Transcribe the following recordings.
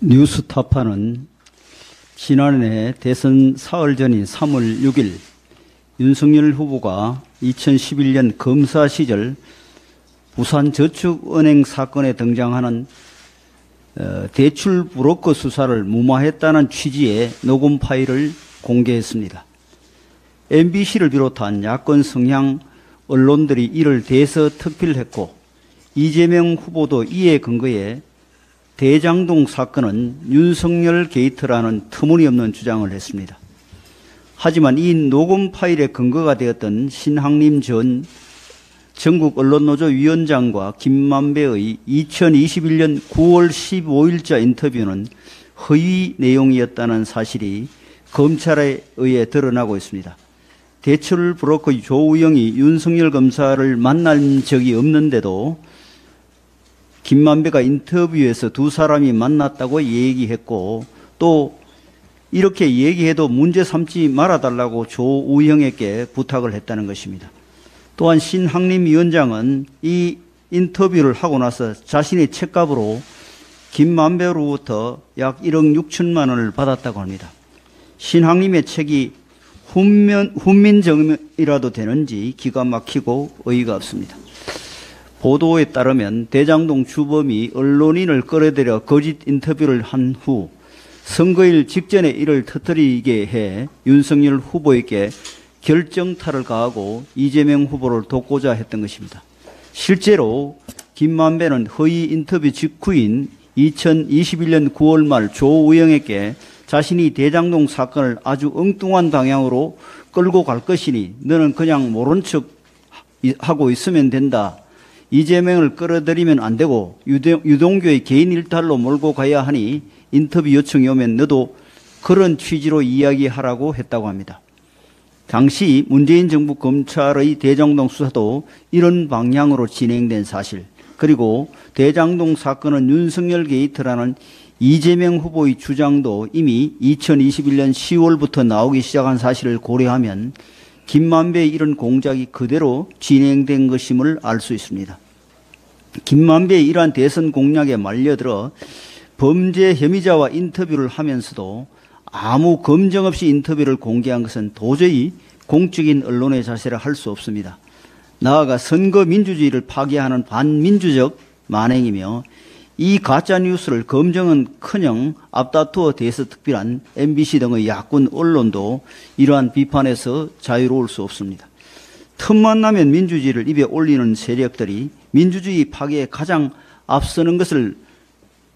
뉴스타파는 지난해 대선 사흘 전인 3월 6일 윤석열 후보가 2011년 검사 시절 부산저축은행 사건에 등장하는 대출 브로커 수사를 무마했다는 취지의 녹음 파일을 공개했습니다. MBC를 비롯한 야권 성향 언론들이 이를 대서특필했고 이재명 후보도 이에 근거해 대장동 사건은 윤석열 게이트라는 터무니없는 주장을 했습니다. 하지만 이 녹음 파일의 근거가 되었던 신학림 전 전국언론노조 위원장과 김만배의 2021년 9월 15일자 인터뷰는 허위 내용이었다는 사실이 검찰에 의해 드러나고 있습니다. 대출 브로커 조우영이 윤석열 검사를 만난 적이 없는데도 김만배가 인터뷰에서 두 사람이 만났다고 얘기했고 또 이렇게 얘기해도 문제 삼지 말아달라고 조우영에게 부탁을 했다는 것입니다. 또한 신학림 위원장은 이 인터뷰를 하고 나서 자신의 책값으로 김만배로부터 약 1억 6천만 원을 받았다고 합니다. 신학림의 책이 훈민정음이라도 되는지 기가 막히고 어이가 없습니다. 보도에 따르면 대장동 주범이 언론인을 끌어들여 거짓 인터뷰를 한 후 선거일 직전에 이를 터뜨리게 해 윤석열 후보에게 결정타를 가하고 이재명 후보를 돕고자 했던 것입니다. 실제로 김만배는 허위 인터뷰 직후인 2021년 9월 말 조우영에게 자신이 대장동 사건을 아주 엉뚱한 방향으로 끌고 갈 것이니 너는 그냥 모른 척 하고 있으면 된다. 이재명을 끌어들이면 안 되고 유동규의 개인 일탈로 몰고 가야 하니 인터뷰 요청이 오면 너도 그런 취지로 이야기하라고 했다고 합니다. 당시 문재인 정부 검찰의 대장동 수사도 이런 방향으로 진행된 사실, 그리고 대장동 사건은 윤석열 게이트라는 이재명 후보의 주장도 이미 2021년 10월부터 나오기 시작한 사실을 고려하면 김만배의 이런 공작이 그대로 진행된 것임을 알 수 있습니다. 김만배의 이러한 대선 공략에 말려들어 범죄 혐의자와 인터뷰를 하면서도 아무 검증 없이 인터뷰를 공개한 것은 도저히 공적인 언론의 자세를 할 수 없습니다. 나아가 선거 민주주의를 파괴하는 반민주적 만행이며 이 가짜뉴스를 검증은커녕 앞다투어 대서특필한 MBC 등의 야권 언론도 이러한 비판에서 자유로울 수 없습니다. 틈만 나면 민주주의를 입에 올리는 세력들이 민주주의 파괴에 가장 앞서는 것을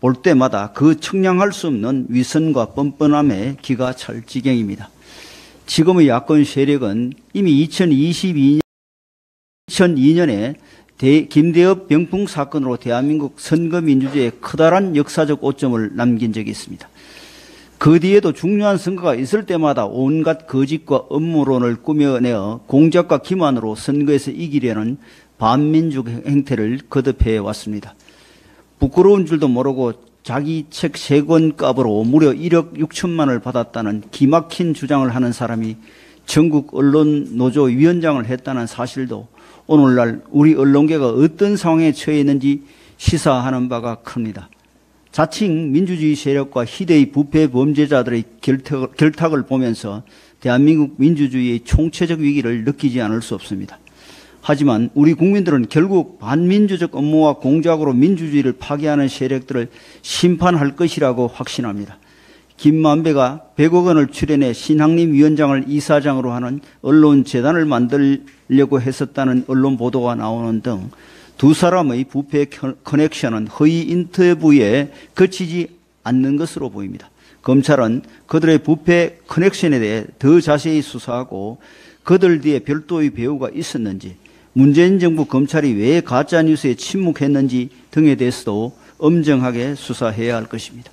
볼 때마다 그 청량할 수 없는 위선과 뻔뻔함에 기가 찰 지경입니다. 지금의 야권 세력은 이미 2002년에 김대엽 병풍 사건으로 대한민국 선거민주주의에 커다란 역사적 오점을 남긴 적이 있습니다. 그 뒤에도 중요한 선거가 있을 때마다 온갖 거짓과 음모론을 꾸며내어 공작과 기만으로 선거에서 이기려는 반민족 행태를 거듭해 왔습니다. 부끄러운 줄도 모르고 자기 책 3권 값으로 무려 1억 6천만 원을 받았다는 기막힌 주장을 하는 사람이 전국 언론 노조 위원장을 했다는 사실도 오늘날 우리 언론계가 어떤 상황에 처해 있는지 시사하는 바가 큽니다. 자칭 민주주의 세력과 희대의 부패 범죄자들의 결탁을 보면서 대한민국 민주주의의 총체적 위기를 느끼지 않을 수 없습니다. 하지만 우리 국민들은 결국 반민주적 업무와 공작으로 민주주의를 파괴하는 세력들을 심판할 것이라고 확신합니다. 김만배가 100억 원을 출연해 신학림 위원장을 이사장으로 하는 언론재단을 만들려고 했었다는 언론 보도가 나오는 등 두 사람의 부패 커넥션은 허위 인터뷰에 그치지 않는 것으로 보입니다. 검찰은 그들의 부패 커넥션에 대해 더 자세히 수사하고 그들 뒤에 별도의 배후가 있었는지, 문재인 정부 검찰이 왜 가짜뉴스에 침묵했는지 등에 대해서도 엄정하게 수사해야 할 것입니다.